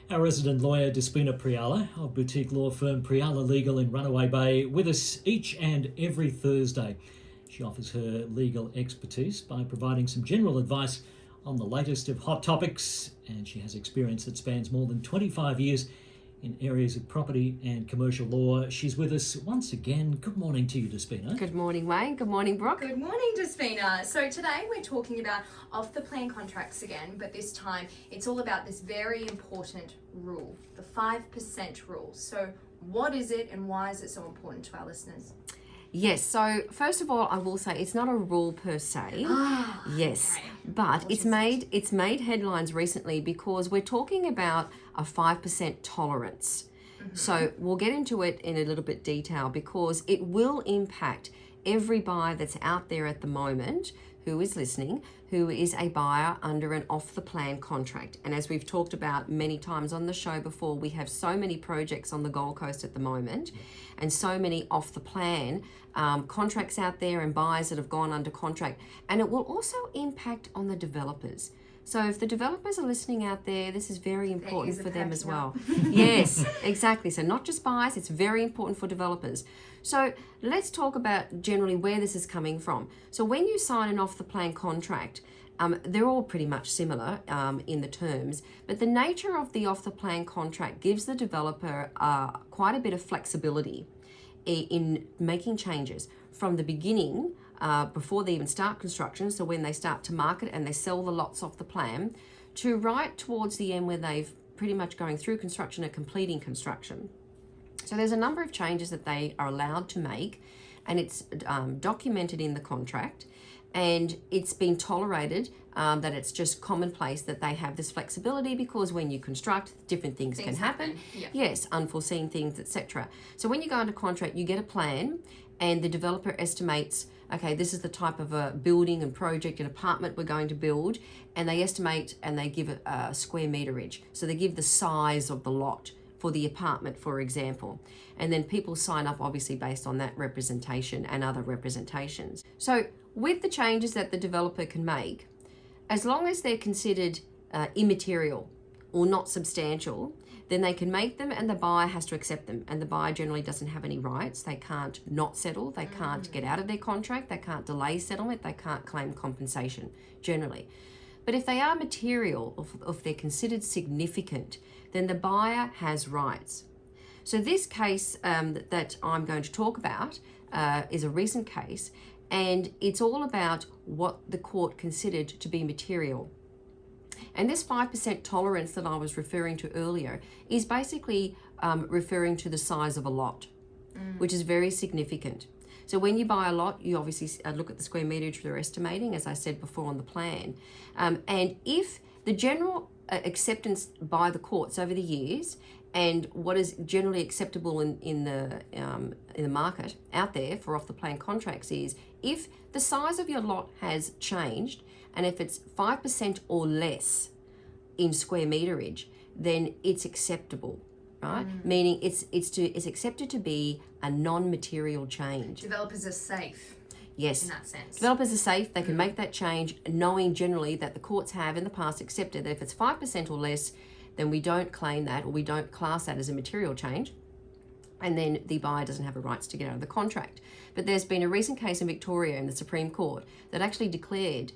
Our resident lawyer, Despina Priala, of boutique law firm Priala Legal in Runaway Bay, with us each and every Thursday. She offers her legal expertise by providing some general advice on the latest of hot topics, and she has experience that spans more than 25 years in areas of property and commercial law. She's with us once again. Good morning to you, Despina. Good morning, Wayne. Good morning, Brock. Good morning, Despina. So today we're talking about off-the-plan contracts again, but this time it's all about this very important rule, the 5% rule. So what is it and why is it so important to our listeners? Yes, so first of all, I will say it's not a rule per se. Yes, okay. but it's made headlines recently because we're talking about a 5% tolerance. So we'll get into it in a little bit detail because it will impact every buyer that's out there at the moment who is listening, who is a buyer under an off-the-plan contract. And as we've talked about many times on the show before, we have so many projects on the Gold Coast at the moment and so many off-the-plan contracts out there and buyers that have gone under contract. And it will also impact on the developers. So if the developers are listening out there, this is very important for them as well. Yes, exactly. So not just buyers, it's very important for developers. So let's talk about generally where this is coming from. So when you sign an off-the-plan contract, they're all pretty much similar in the terms, but the nature of the off-the-plan contract gives the developer quite a bit of flexibility in making changes from the beginning before they even start construction, so when they start to market and they sell the lots off the plan, to right towards the end where they've pretty much going through construction and completing construction. So there's a number of changes that they are allowed to make, and it's documented in the contract, and it's been tolerated that it's just commonplace that they have this flexibility because when you construct, different things can happen. Yeah. Yes, unforeseen things, etc. So when you go under contract, you get a plan, and the developer estimates, okay, this is the type of a building and project, an apartment we're going to build, and they estimate and they give a square meterage. So they give the size of the lot for the apartment, for example. And then people sign up obviously based on that representation and other representations. So with the changes that the developer can make, as long as they're considered immaterial or not substantial, then they can make them and the buyer has to accept them. And the buyer generally doesn't have any rights. They can't not settle. They can't get out of their contract. They can't delay settlement. They can't claim compensation generally. But if they are material, or if they're considered significant, then the buyer has rights. So this case that I'm going to talk about is a recent case, and it's all about what the court considered to be material. And this 5% tolerance that I was referring to earlier is basically referring to the size of a lot, which is very significant. So when you buy a lot, you obviously look at the square meterage they're estimating, as I said before on the plan. And if the general acceptance by the courts over the years and what is generally acceptable in the market out there for off-the-plan contracts is if the size of your lot has changed and if it's 5% or less in square meterage, then it's acceptable. Right? Meaning it's accepted to be a non-material change. Developers are safe. Yes. In that sense. Developers are safe. They can make that change knowing generally that the courts have in the past accepted that if it's 5% or less, then we don't claim that or we don't class that as a material change. And then the buyer doesn't have a rights to get out of the contract. But there's been a recent case in Victoria in the Supreme Court that actually declared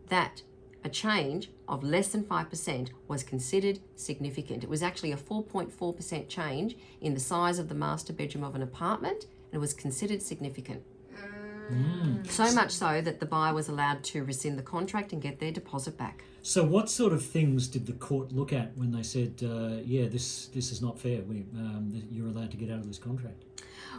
that a change of less than 5% was considered significant. It was actually a 4.4% change in the size of the master bedroom of an apartment, and it was considered significant. So much so that the buyer was allowed to rescind the contract and get their deposit back. So what sort of things did the court look at when they said, this is not fair, you're allowed to get out of this contract?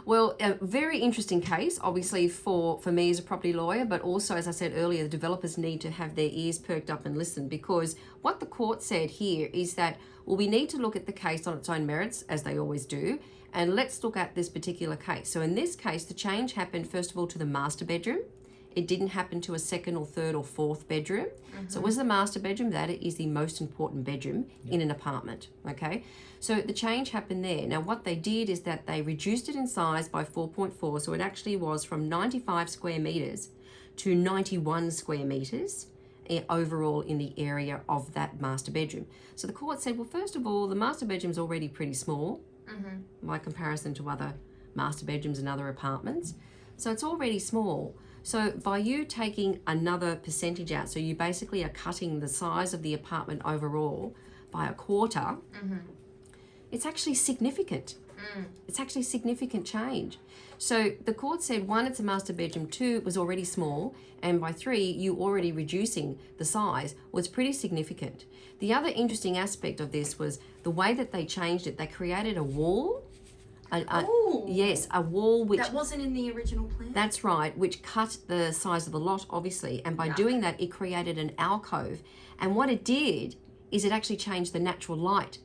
Well, a very interesting case, obviously, for me as a property lawyer, but also, as I said earlier, the developers need to have their ears perked up and listen, because what the court said here is that, well, we need to look at the case on its own merits, as they always do, and let's look at this particular case. So in this case, the change happened, first of all, to the master bedroom. It didn't happen to a second or third or fourth bedroom. So it was the master bedroom. That is the most important bedroom in an apartment, okay? So the change happened there. Now what they did is that they reduced it in size by 4.4. So it actually was from 95 square meters to 91 square meters. overall in the area of that master bedroom. So the court said, well, first of all, the master bedroom's already pretty small by comparison to other master bedrooms and other apartments. So it's already small. So by you taking another percentage out, so you basically are cutting the size of the apartment overall by a quarter, it's actually significant. It's actually significant change. So the court said, 1, it's a master bedroom, 2, it was already small, and by 3, you already reducing the size was pretty significant. The other interesting aspect of this was the way that they changed it. They created a wall. Yes, a wall which... That wasn't in the original plan? That's right, which cut the size of the lot, obviously. And by doing that, it created an alcove. And what it did is it actually changed the natural light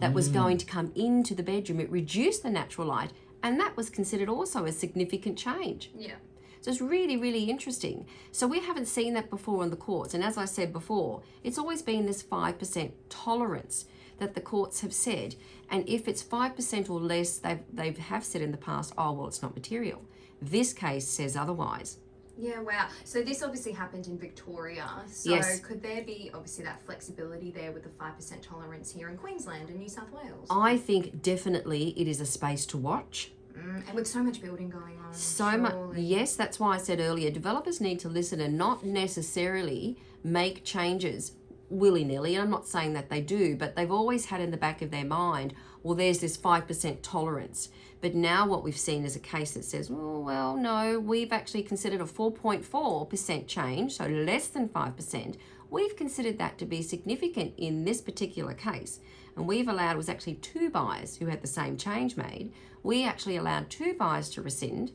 that was going to come into the bedroom. It reduced the natural light, and that was considered also a significant change. Yeah. So it's really, really interesting. So we haven't seen that before in the courts. And as I said before, it's always been this 5% tolerance that the courts have said. And if it's 5% or less, they have said in the past, oh, well, it's not material. This case says otherwise. Yeah, wow. So this obviously happened in Victoria. So Yes. could there be obviously that flexibility there with the 5% tolerance here in Queensland and New South Wales? I think definitely it is a space to watch. And with so much building going on. So much. surely. Yes, that's why I said earlier, developers need to listen and not necessarily make changes willy-nilly. I'm not saying that they do, but they've always had in the back of their mind, well, there's this 5% tolerance. But now what we've seen is a case that says, oh, well, no, we've actually considered a 4.4% change, so less than 5%. We've considered that to be significant in this particular case. And we've allowed, it was actually 2 buyers who had the same change made. We actually allowed 2 buyers to rescind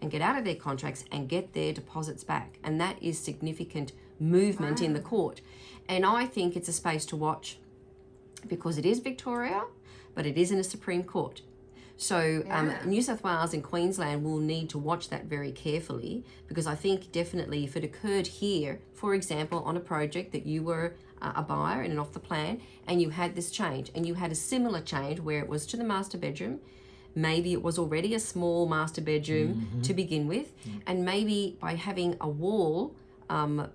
and get out of their contracts and get their deposits back. And that is significant movement in the court. And I think it's a space to watch because it is Victoria, but it is in a Supreme Court. So New South Wales and Queensland will need to watch that very carefully, because I think definitely if it occurred here, for example, on a project that you were a buyer in and off the plan and you had this change and you had a similar change where it was to the master bedroom, maybe it was already a small master bedroom to begin with, and maybe by having a wall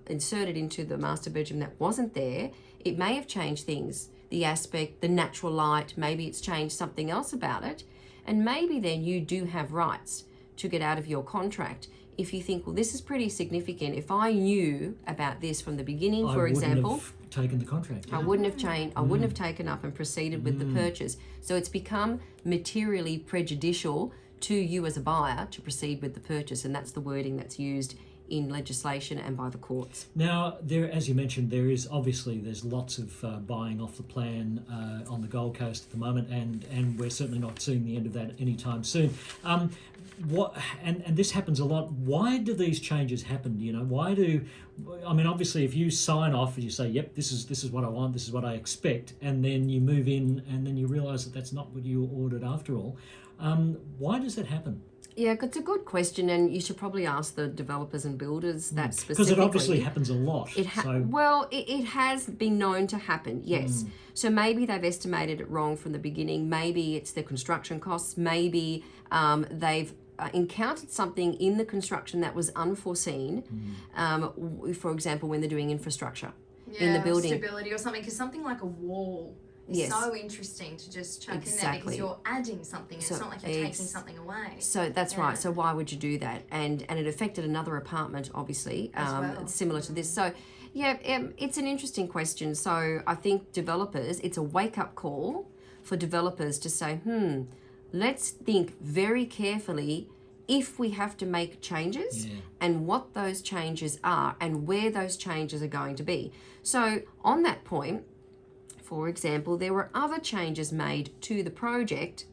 inserted into the master bedroom that wasn't there, it may have changed things, the aspect, the natural light, maybe it's changed something else about it. And maybe then you do have rights to get out of your contract if you think, well, this is pretty significant. If I knew about this from the beginning, for example, have taken the contract. I wouldn't have changed. I wouldn't have taken up and proceeded with the purchase. So it's become materially prejudicial to you as a buyer to proceed with the purchase, and that's the wording that's used in legislation and by the courts. Now, there, as you mentioned, there's lots of buying off the plan on the Gold Coast at the moment, and we're certainly not seeing the end of that anytime soon. And this happens a lot. Why do these changes happen? You know, obviously, if you sign off and you say, "Yep, this is what I want, this is what I expect," and then you move in, and then you realise that that's not what you ordered after all. Why does that happen? Yeah, it's a good question, and you should probably ask the developers and builders that specifically. Because it obviously happens a lot. It has been known to happen, yes. So maybe they've estimated it wrong from the beginning. Maybe it's their construction costs. Maybe they've encountered something in the construction that was unforeseen. For example, when they're doing infrastructure in the building. Stability or something, because something like a wall is so interesting to just chuck in there because you're adding something. It's not like you're taking something away. So that's right. So why would you do that? And it affected another apartment, obviously, similar to this. So it's an interesting question. So I think developers, it's a wake-up call for developers to say, let's think very carefully if we have to make changes and what those changes are and where those changes are going to be. So on that point, for example, there were other changes made to the project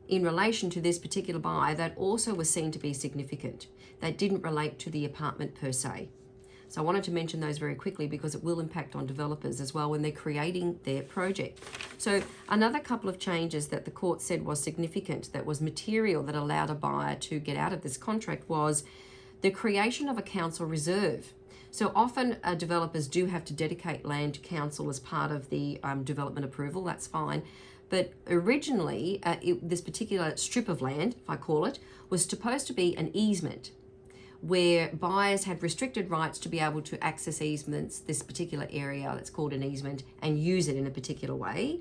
in relation to this particular buyer that also were seen to be significant. They didn't relate to the apartment per se. So I wanted to mention those very quickly because it will impact on developers as well when they're creating their project. So another couple of changes that the court said was significant, that was material that allowed a buyer to get out of this contract, was the creation of a council reserve. So often developers do have to dedicate land to council as part of the development approval, that's fine. But originally, this particular strip of land, if I call it, was supposed to be an easement, where buyers had restricted rights to be able to access easements, this particular area that's called an easement, and use it in a particular way.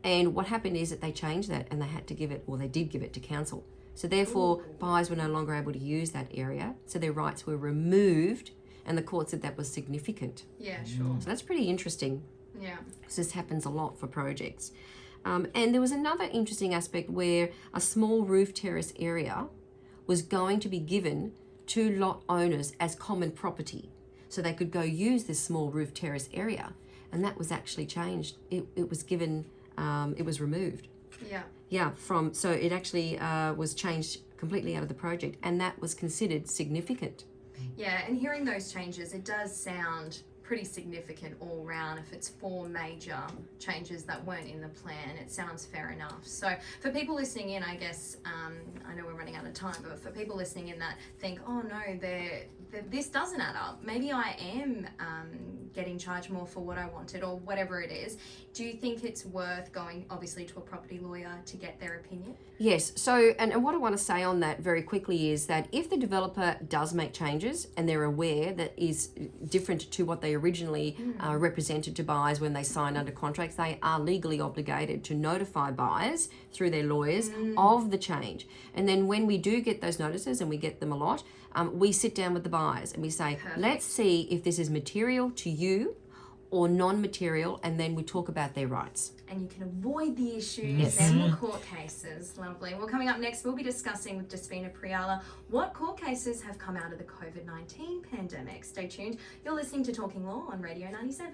And what happened is that they changed that and they had to give it, or they did give it to council. So therefore, buyers were no longer able to use that area. So their rights were removed, and the court said that was significant. Yeah, sure. So that's pretty interesting. Yeah. Because this happens a lot for projects. And there was another interesting aspect where a small roof terrace area was going to be given to lot owners as common property. So they could go use this small roof terrace area. And that was actually changed. It was given, it was removed. Yeah. Yeah, so it actually was changed completely out of the project. And that was considered significant. Yeah, and hearing those changes, it does sound pretty significant all round. If it's 4 major changes that weren't in the plan, it sounds fair enough. So for people listening in, I guess, I know we're running out of time, but for people listening in that think, oh no, this doesn't add up. Maybe I am getting charged more for what I wanted or whatever it is. Do you think it's worth going, obviously, to a property lawyer to get their opinion? Yes. So, and what I want to say on that very quickly is that if the developer does make changes and they're aware that is different to what they originally represented to buyers when they signed under contracts, they are legally obligated to notify buyers through their lawyers of the change. And then when we do get those notices, and we get them a lot, we sit down with the buyers and we say, let's see if this is material to you or non-material, and then we talk about their rights. And you can avoid the issues and the court cases. Lovely. Well, coming up next, we'll be discussing with Despina Priala what court cases have come out of the COVID-19 pandemic. Stay tuned. You're listening to Talking Law on Radio 97.